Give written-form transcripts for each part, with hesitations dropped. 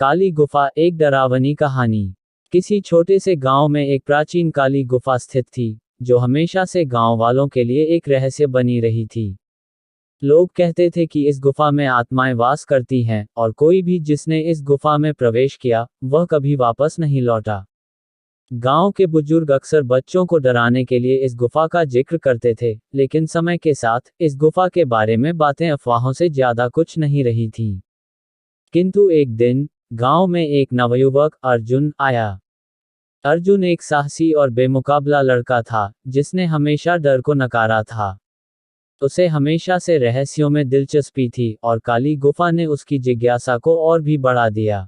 काली गुफा, एक डरावनी कहानी। किसी छोटे से गांव में एक प्राचीन काली गुफा स्थित थी, जो हमेशा से गांव वालों के लिए एक रहस्य बनी रही थी। लोग कहते थे कि इस गुफा में आत्माएं वास करती हैं, और कोई भी जिसने इस गुफा में प्रवेश किया, वह कभी वापस नहीं लौटा। गांव के बुजुर्ग अक्सर बच्चों को डराने के लिए इस गुफा का जिक्र करते थे, लेकिन समय के साथ इस गुफा के बारे में बातें अफवाहों से ज्यादा कुछ नहीं रही थीं। किंतु एक दिन गांव में एक नवयुवक अर्जुन आया। अर्जुन एक साहसी और बेमुकाबला लड़का था, जिसने हमेशा डर को नकारा था। उसे हमेशा से रहस्यों में दिलचस्पी थी, और काली गुफा ने उसकी जिज्ञासा को और भी बढ़ा दिया।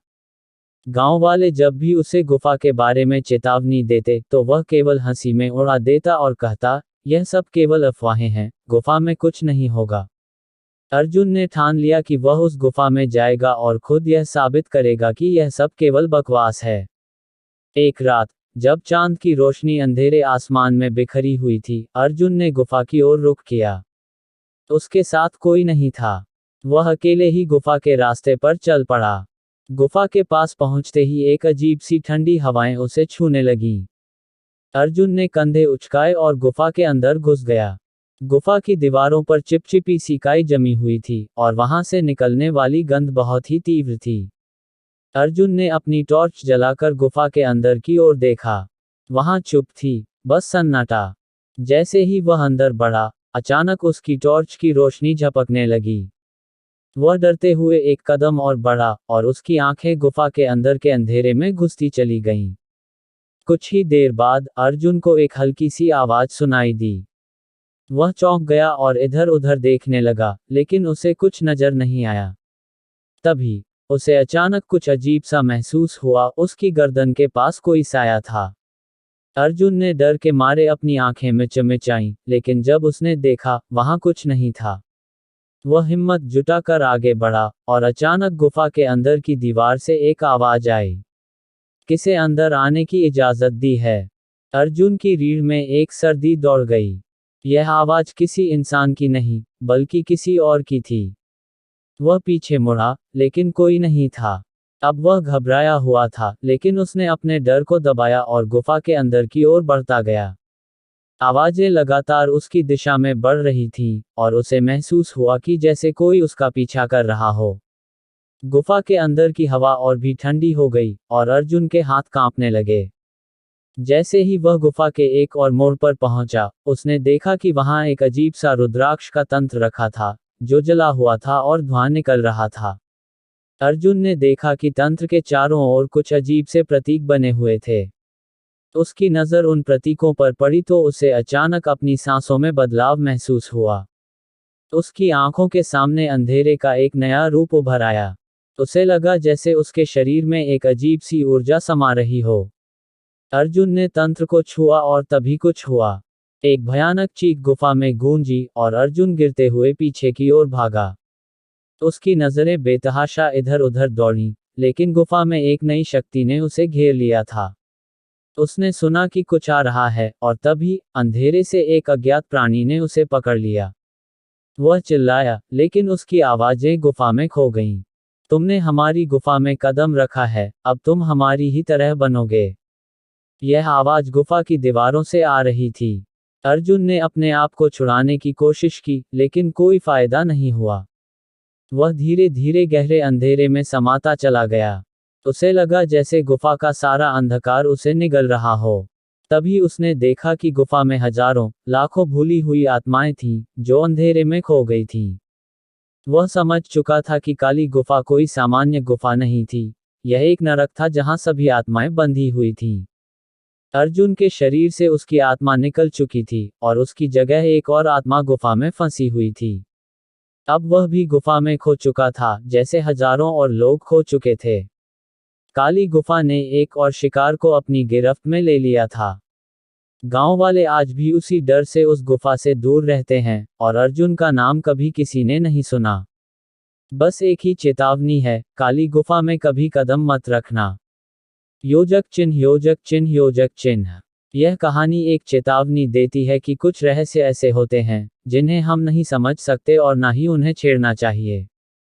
गांव वाले जब भी उसे गुफा के बारे में चेतावनी देते, तो वह केवल हंसी में उड़ा देता और कहता, यह सब केवल अफवाहें हैं, गुफा में कुछ नहीं होगा। अर्जुन ने ठान लिया कि वह उस गुफा में जाएगा और खुद यह साबित करेगा कि यह सब केवल बकवास है। एक रात, जब चांद की रोशनी अंधेरे आसमान में बिखरी हुई थी, अर्जुन ने गुफा की ओर रुख किया। उसके साथ कोई नहीं था। वह अकेले ही गुफा के रास्ते पर चल पड़ा। गुफा के पास पहुंचते ही एक अजीब सी ठंडी हवाएं उसे छूने लगीं। अर्जुन ने कंधे उचकाए और गुफा के अंदर घुस गया। गुफा की दीवारों पर चिपचिपी सी काई जमी हुई थी, और वहां से निकलने वाली गंध बहुत ही तीव्र थी। अर्जुन ने अपनी टॉर्च जलाकर गुफा के अंदर की ओर देखा। वहां चुप थी, बस सन्नाटा। जैसे ही वह अंदर बढ़ा, अचानक उसकी टॉर्च की रोशनी झपकने लगी। वह डरते हुए एक कदम और बढ़ा, और उसकी आंखें गुफा के अंदर के अंधेरे में घुसती चली गईं। कुछ ही देर बाद अर्जुन को एक हल्की सी आवाज सुनाई दी। वह चौंक गया और इधर उधर देखने लगा, लेकिन उसे कुछ नजर नहीं आया। तभी उसे अचानक कुछ अजीब सा महसूस हुआ। उसकी गर्दन के पास कोई साया था। अर्जुन ने डर के मारे अपनी आंखें मिचमिचाईं, लेकिन जब उसने देखा, वहां कुछ नहीं था। वह हिम्मत जुटाकर आगे बढ़ा, और अचानक गुफा के अंदर की दीवार से एक आवाज आई। किसे अंदर आने की इजाजत दी है? अर्जुन की रीढ़ में एक सर्दी दौड़ गई। यह आवाज किसी इंसान की नहीं, बल्कि किसी और की थी। वह पीछे मुड़ा, लेकिन कोई नहीं था। अब वह घबराया हुआ था, लेकिन उसने अपने डर को दबाया और गुफा के अंदर की ओर बढ़ता गया। आवाजें लगातार उसकी दिशा में बढ़ रही थीं, और उसे महसूस हुआ कि जैसे कोई उसका पीछा कर रहा हो। गुफा के अंदर की हवा और भी ठंडी हो गई, और अर्जुन के हाथ कांपने लगे। जैसे ही वह गुफा के एक और मोड़ पर पहुंचा, उसने देखा कि वहां एक अजीब सा रुद्राक्ष का तंत्र रखा था, जो जला हुआ था और धुआं निकल रहा था। अर्जुन ने देखा कि तंत्र के चारों ओर कुछ अजीब से प्रतीक बने हुए थे। उसकी नज़र उन प्रतीकों पर पड़ी तो उसे अचानक अपनी सांसों में बदलाव महसूस हुआ। उसकी आंखों के सामने अंधेरे का एक नया रूप उभर आया। उसे लगा जैसे उसके शरीर में एक अजीब सी ऊर्जा समा रही हो। अर्जुन ने तंत्र को छुआ और तभी कुछ हुआ। एक भयानक चीख गुफा में गूंजी, और अर्जुन गिरते हुए पीछे की ओर भागा। उसकी नजरें बेतहाशा इधर उधर दौड़ीं, लेकिन गुफा में एक नई शक्ति ने उसे घेर लिया था। उसने सुना कि कुछ आ रहा है, और तभी अंधेरे से एक अज्ञात प्राणी ने उसे पकड़ लिया। वह चिल्लाया, लेकिन उसकी आवाजें गुफा में खो गईं। तुमने हमारी गुफा में कदम रखा है, अब तुम हमारी ही तरह बनोगे। यह आवाज गुफा की दीवारों से आ रही थी। अर्जुन ने अपने आप को छुड़ाने की कोशिश की, लेकिन कोई फायदा नहीं हुआ। वह धीरे धीरे गहरे अंधेरे में समाता चला गया। उसे लगा जैसे गुफा का सारा अंधकार उसे निगल रहा हो। तभी उसने देखा कि गुफा में हजारों, लाखों भूली हुई आत्माएं थीं, जो अंधेरे में खो गई थीं। वह समझ चुका था कि काली गुफा कोई सामान्य गुफा नहीं थी। यह एक नरक था जहां सभी आत्माएं बंधी हुई थीं। अर्जुन के शरीर से उसकी आत्मा निकल चुकी थी, और उसकी जगह एक और आत्मा गुफा में फंसी हुई थी। अब वह भी गुफा में खो चुका था, जैसे हजारों और लोग खो चुके थे। काली गुफा ने एक और शिकार को अपनी गिरफ्त में ले लिया था। गांव वाले आज भी उसी डर से उस गुफा से दूर रहते हैं, और अर्जुन का नाम कभी किसी ने नहीं सुना। बस एक ही चेतावनी है, काली गुफा में कभी कदम मत रखना। योजक चिन्ह, योजक चिन्ह, योजक चिन्ह। यह कहानी एक चेतावनी देती है कि कुछ रहस्य ऐसे होते हैं, जिन्हें हम नहीं समझ सकते और ना ही उन्हें छेड़ना चाहिए।